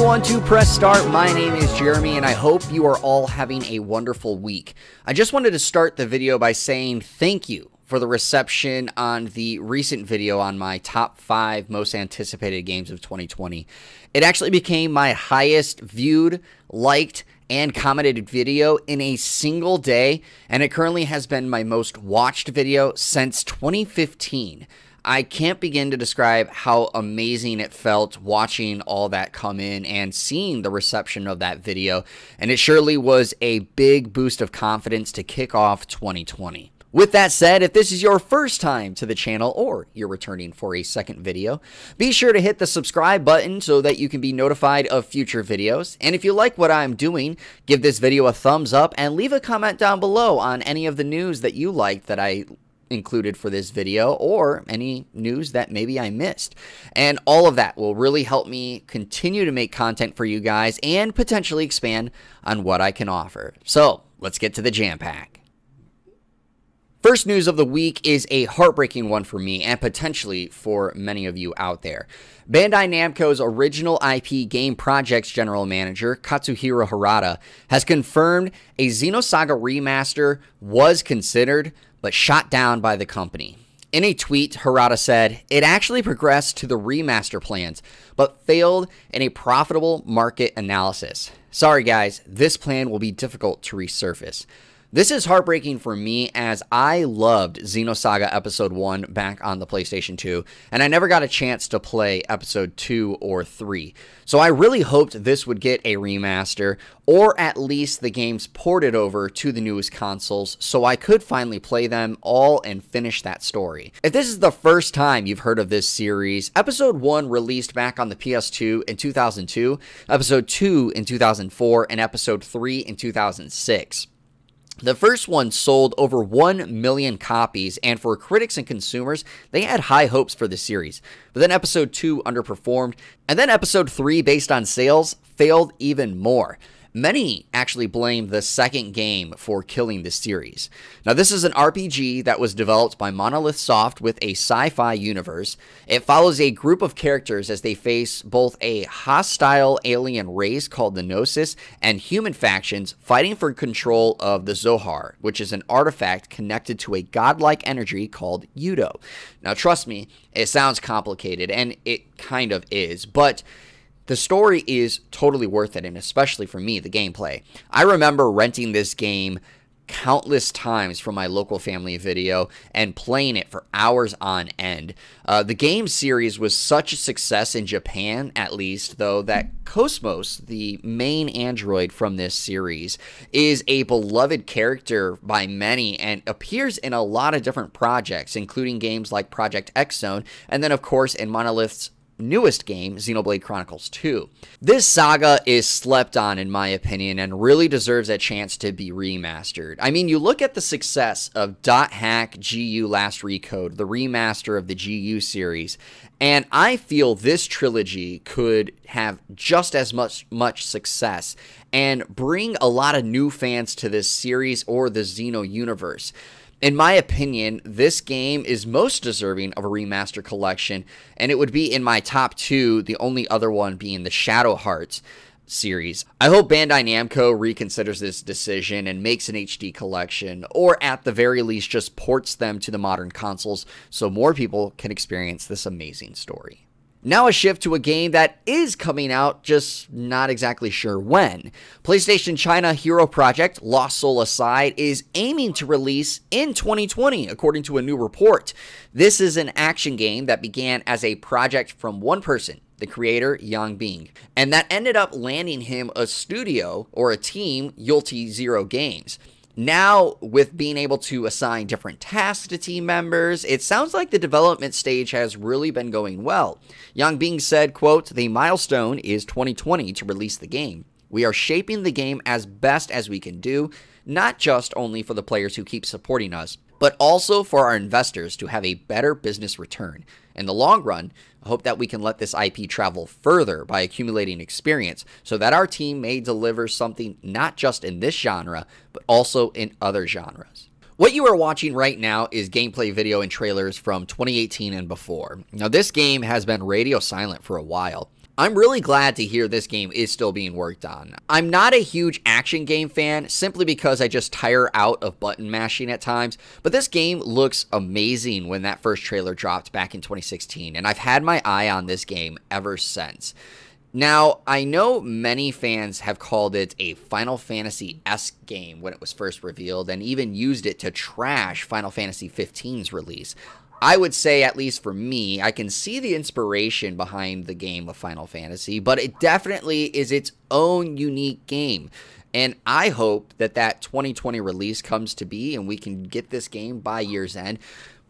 everyone to Press Start. My name is Jeremy and I hope you are all having a wonderful week. I just wanted to start the video by saying thank you for the reception on the recent video on my top 5 most anticipated games of 2020. It actually became my highest viewed, liked, and commented video in a single day, and it currently has been my most watched video since 2015. I can't begin to describe how amazing it felt watching all that come in and seeing the reception of that video, and it surely was a big boost of confidence to kick off 2020. With that said, if this is your first time to the channel or you're returning for a second video, be sure to hit the subscribe button so that you can be notified of future videos. And if you like what I'm doing, give this video a thumbs up and leave a comment down below on any of the news that you liked that I included for this video, or any news that maybe I missed. And all of that will really help me continue to make content for you guys and potentially expand on what I can offer. So let's get to the jam pack. First news of the week is a heartbreaking one for me and potentially for many of you out there. Bandai Namco's original IP game projects general manager, Katsuhiro Harada, has confirmed a Xenosaga remaster was considered but shot down by the company. In a tweet, Harada said, "It actually progressed to the remaster plans, but failed in a profitable market analysis. Sorry guys, this plan will be difficult to resurface." This is heartbreaking for me as I loved Xenosaga Episode 1 back on the PlayStation 2, and I never got a chance to play Episode 2 or 3. So I really hoped this would get a remaster, or at least the games ported over to the newest consoles, so I could finally play them all and finish that story. If this is the first time you've heard of this series, Episode 1 released back on the PS2 in 2002, Episode 2 in 2004, and Episode 3 in 2006. The first one sold over 1 million copies, and for critics and consumers, they had high hopes for the series. But then Episode 2 underperformed, and then Episode 3, based on sales, failed even more. Many actually blamed the second game for killing the series. Now, this is an RPG that was developed by Monolith Soft with a sci-fi universe. It follows a group of characters as they face both a hostile alien race called the Gnosis and human factions fighting for control of the Zohar, which is an artifact connected to a godlike energy called Yudo. Now, trust me, it sounds complicated, and it kind of is, but the story is totally worth it, and especially for me, the gameplay. I remember renting this game countless times from my local family video and playing it for hours on end. The game series was such a success in Japan, at least, though, that Cosmos, the main android from this series, is a beloved character by many and appears in a lot of different projects, including games like Project Xeno, and then, of course, in Monolith's newest game, Xenoblade Chronicles 2. This saga is slept on, in my opinion, and really deserves a chance to be remastered. I mean, you look at the success of .hack GU Last Recode, the remaster of the GU series, and I feel this trilogy could have just as much success and bring a lot of new fans to this series or the Xeno universe. In my opinion, this game is most deserving of a remaster collection, and it would be in my top 2, the only other one being the Shadow Hearts series. I hope Bandai Namco reconsiders this decision and makes an HD collection, or at the very least just ports them to the modern consoles so more people can experience this amazing story. Now a shift to a game that is coming out, just not exactly sure when. PlayStation China Hero Project, Lost Soul Aside, is aiming to release in 2020, according to a new report. This is an action game that began as a project from one person, the creator, Yang Bing, and that ended up landing him a studio, or a team, Yulti Zero Games. Now, with being able to assign different tasks to team members, it sounds like the development stage has really been going well. Yang Bing said, quote, "The milestone is 2020 to release the game. We are shaping the game as best as we can do, not just only for the players who keep supporting us, but also for our investors to have a better business return. In the long run, I hope that we can let this IP travel further by accumulating experience so that our team may deliver something not just in this genre, but also in other genres." What you are watching right now is gameplay video and trailers from 2018 and before. Now, this game has been radio silent for a while. I'm really glad to hear this game is still being worked on. I'm not a huge action game fan simply because I just tire out of button mashing at times, but this game looks amazing when that first trailer dropped back in 2016, and I've had my eye on this game ever since. Now, I know many fans have called it a Final Fantasy-esque game when it was first revealed, and even used it to trash Final Fantasy XV's release. I would say, at least for me, I can see the inspiration behind the game of Final Fantasy, but it definitely is its own unique game. And I hope that that 2020 release comes to be and we can get this game by year's end.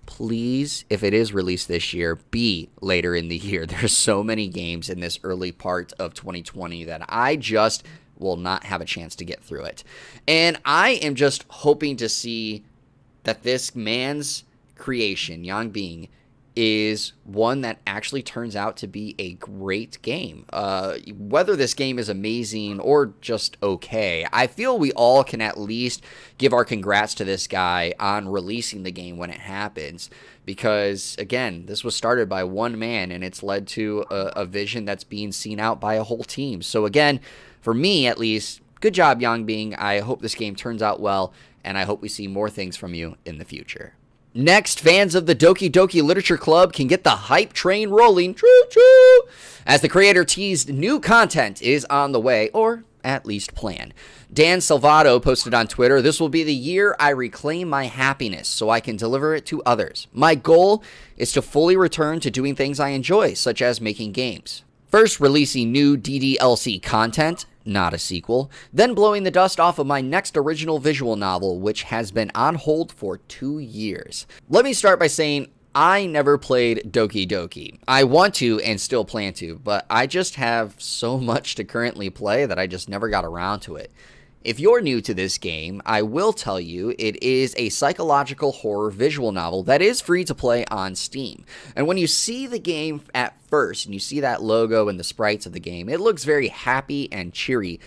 Please, if it is released this year, be later in the year. There's so many games in this early part of 2020 that I just will not have a chance to get through it. And I am just hoping to see that this man's creation, Yang Bing, is one that actually turns out to be a great game. Whether this game is amazing or just okay, I feel we all can at least give our congrats to this guy on releasing the game when it happens. Because, again, this was started by one man, and it's led to a vision that's being seen out by a whole team. So, again, for me at least, good job, Yang Bing. I hope this game turns out well, and I hope we see more things from you in the future. Next, fans of the Doki Doki Literature Club can get the hype train rolling, choo-choo, as the creator teased new content is on the way, or at least planned. Dan Salvato posted on Twitter, "This will be the year I reclaim my happiness so I can deliver it to others. My goal is to fully return to doing things I enjoy, such as making games. First, releasing new DDLC content, not a sequel, then blowing the dust off of my next original visual novel, which has been on hold for 2 years." Let me start by saying I never played Doki Doki. I want to and still plan to, but I just have so much to currently play that I just never got around to it. If you're new to this game, I will tell you it is a psychological horror visual novel that is free to play on Steam. And when you see the game at first, and you see that logo and the sprites of the game, it looks very happy and cheery,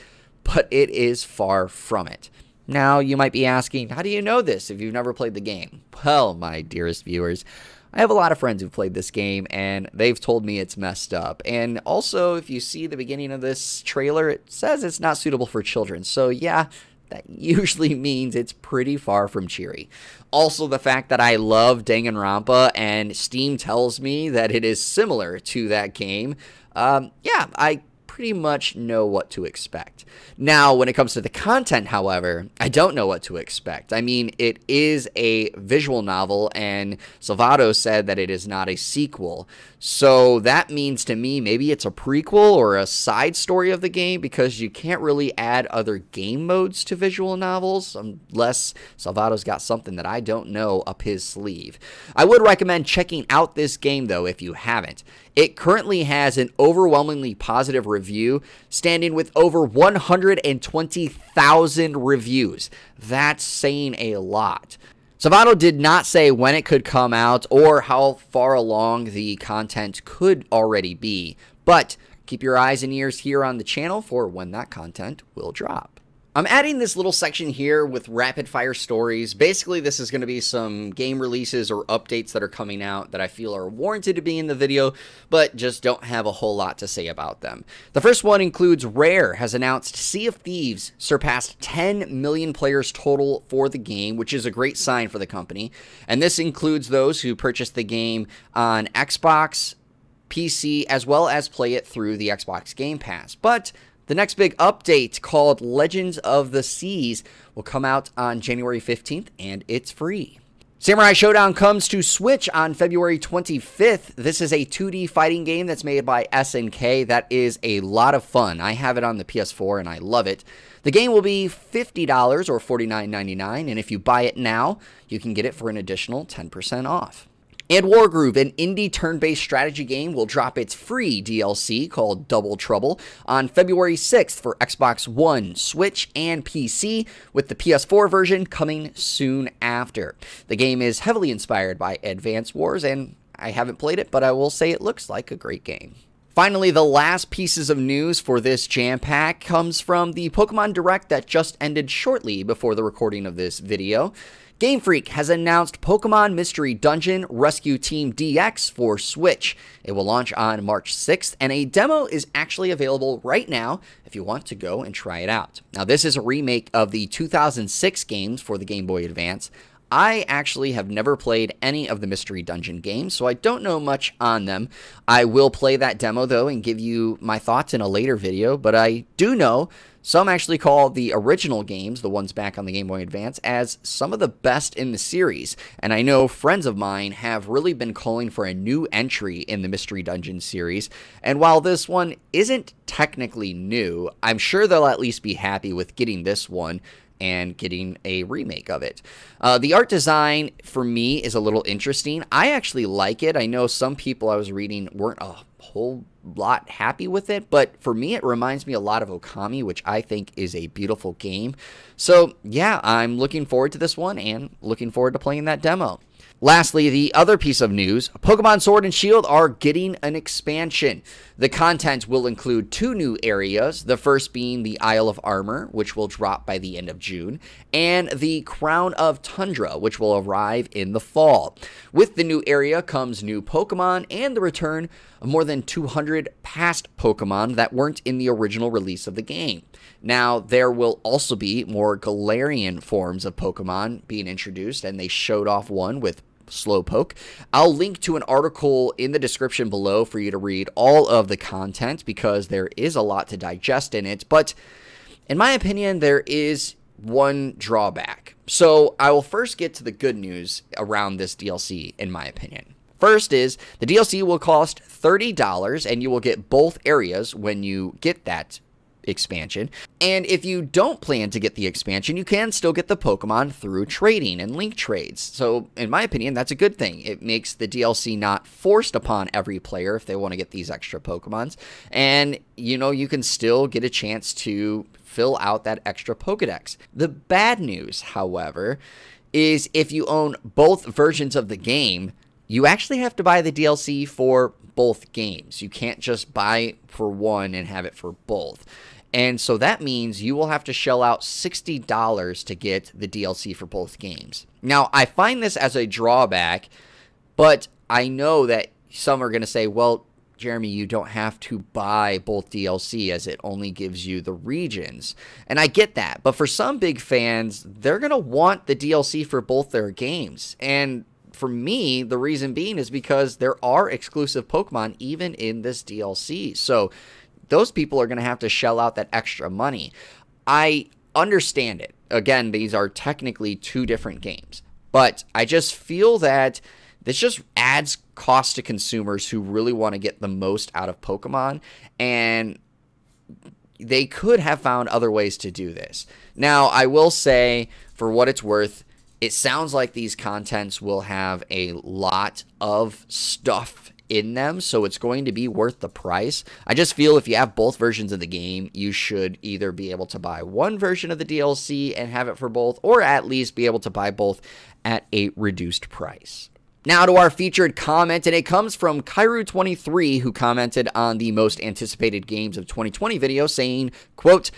but it is far from it. Now, you might be asking, how do you know this if you've never played the game? Well, my dearest viewers, I have a lot of friends who've played this game, and they've told me it's messed up. And also, if you see the beginning of this trailer, it says it's not suitable for children. So yeah, that usually means it's pretty far from cheery. Also, the fact that I love Danganronpa, and Steam tells me that it is similar to that game, yeah, I pretty much know what to expect. Now, when it comes to the content, however, I don't know what to expect. I mean, it is a visual novel, and Salvato said that it is not a sequel. So that means to me maybe it's a prequel or a side story of the game, because you can't really add other game modes to visual novels unless Salvato's got something that I don't know up his sleeve. I would recommend checking out this game, though, if you haven't. It currently has an overwhelmingly positive review, standing with over 120,000 reviews. That's saying a lot. Salvato did not say when it could come out or how far along the content could already be, but keep your eyes and ears here on the channel for when that content will drop. I'm adding this little section here with rapid fire stories. Basically, this is going to be some game releases or updates that are coming out that I feel are warranted to be in the video, but just don't have a whole lot to say about them. The first one includes Rare has announced Sea of Thieves surpassed 10 million players total for the game, which is a great sign for the company. And this includes those who purchased the game on Xbox, PC, as well as play it through the Xbox Game Pass. But the next big update, called Legends of the Seas, will come out on January 15th, and it's free. Samurai Showdown comes to Switch on February 25th. This is a 2D fighting game that's made by SNK that is a lot of fun. I have it on the PS4, and I love it. The game will be $50 or $49.99, and if you buy it now, you can get it for an additional 10% off. And Wargroove, an indie turn-based strategy game, will drop its free DLC called Double Trouble on February 6th for Xbox One, Switch, and PC, with the PS4 version coming soon after. The game is heavily inspired by Advance Wars, and I haven't played it, but I will say it looks like a great game. Finally, the last pieces of news for this jam pack comes from the Pokemon Direct that just ended shortly before the recording of this video. Game Freak has announced Pokemon Mystery Dungeon Rescue Team DX for Switch. It will launch on March 6th, and a demo is actually available right now if you want to go and try it out. Now, this is a remake of the 2006 games for the Game Boy Advance. I actually have never played any of the Mystery Dungeon games, so I don't know much on them. I will play that demo, though, and give you my thoughts in a later video, but I do know some actually call the original games, the ones back on the Game Boy Advance, as some of the best in the series. And I know friends of mine have really been calling for a new entry in the Mystery Dungeon series. And while this one isn't technically new, I'm sure they'll at least be happy with getting this one and getting a remake of it. The art design, for me, is a little interesting. I actually like it. I know some people I was reading weren't a whole lot happy with it, but for me, it reminds me a lot of Okami, which I think is a beautiful game. So, yeah, I'm looking forward to this one and looking forward to playing that demo. Lastly, the other piece of news, Pokemon Sword and Shield are getting an expansion. The content will include 2 new areas, the first being the Isle of Armor, which will drop by the end of June, and the Crown of Tundra, which will arrive in the fall. With the new area comes new Pokemon and the return of more than 200 past Pokemon that weren't in the original release of the game. Now, there will also be more Galarian forms of Pokemon being introduced, and they showed off one with Slowpoke. I'll link to an article in the description below for you to read all of the content because there is a lot to digest in it, but in my opinion, there is one drawback. So I will first get to the good news around this DLC, in my opinion. First is the DLC will cost $30 and you will get both areas when you get that expansion. And if you don't plan to get the expansion, you can still get the Pokemon through trading and link trades. So in my opinion, that's a good thing. It makes the DLC not forced upon every player if they want to get these extra Pokemons. And you can still get a chance to fill out that extra Pokedex. The bad news, however, is if you own both versions of the game, you actually have to buy the DLC for both games. You can't just buy for one and have it for both. And so that means you will have to shell out $60 to get the DLC for both games. Now, I find this as a drawback, but I know that some are going to say, well, Jeremy, you don't have to buy both DLC as it only gives you the regions. And I get that. But for some big fans, they're going to want the DLC for both their games. And for me, the reason being is because there are exclusive Pokemon even in this DLC. So those people are going to have to shell out that extra money. I understand it. Again, these are technically 2 different games. But I just feel that this just adds cost to consumers who really want to get the most out of Pokemon. And they could have found other ways to do this. Now, I will say, for what it's worth, it sounds like these contents will have a lot of stuff in them, so it's going to be worth the price. I just feel if you have both versions of the game, you should either be able to buy one version of the DLC and have it for both, or at least be able to buy both at a reduced price. Now to our featured comment, and it comes from Kairu23, who commented on the most anticipated games of 2020 video, saying, quote,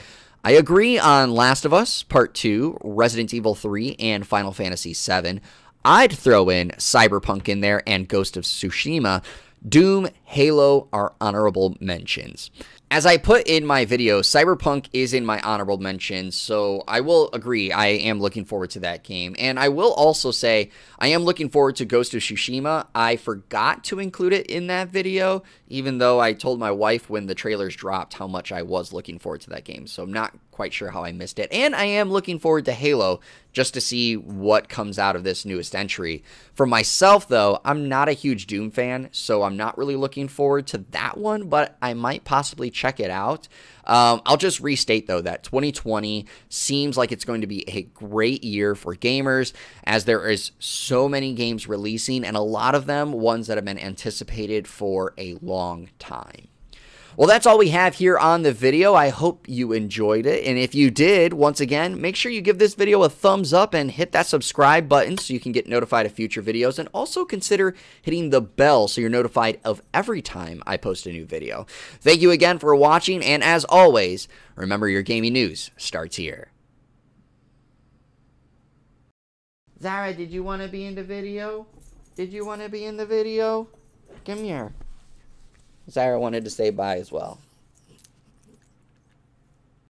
I agree on Last of Us Part 2, Resident Evil 3, and Final Fantasy 7. I'd throw in Cyberpunk in there and Ghost of Tsushima. Doom, Halo are honorable mentions. As I put in my video, Cyberpunk is in my honorable mentions, so I will agree I am looking forward to that game. And I will also say I am looking forward to Ghost of Tsushima. I forgot to include it in that video, even though I told my wife when the trailers dropped how much I was looking forward to that game. So I'm not quite sure how I missed it. And I am looking forward to Halo just to see what comes out of this newest entry. For myself, though, I'm not a huge Doom fan, so I'm not really looking forward to that one, but I might possibly check it out. I'll just restate, though, that 2020 seems like it's going to be a great year for gamers, as there is so many games releasing, and a lot of them ones that have been anticipated for a long time. Well, that's all we have here on the video. I hope you enjoyed it. And if you did, once again, make sure you give this video a thumbs up and hit that subscribe button so you can get notified of future videos. And also consider hitting the bell so you're notified of every time I post a new video. Thank you again for watching. And as always, remember your gaming news starts here. Zara, did you want to be in the video? Did you want to be in the video? Come here. Zara wanted to say bye as well.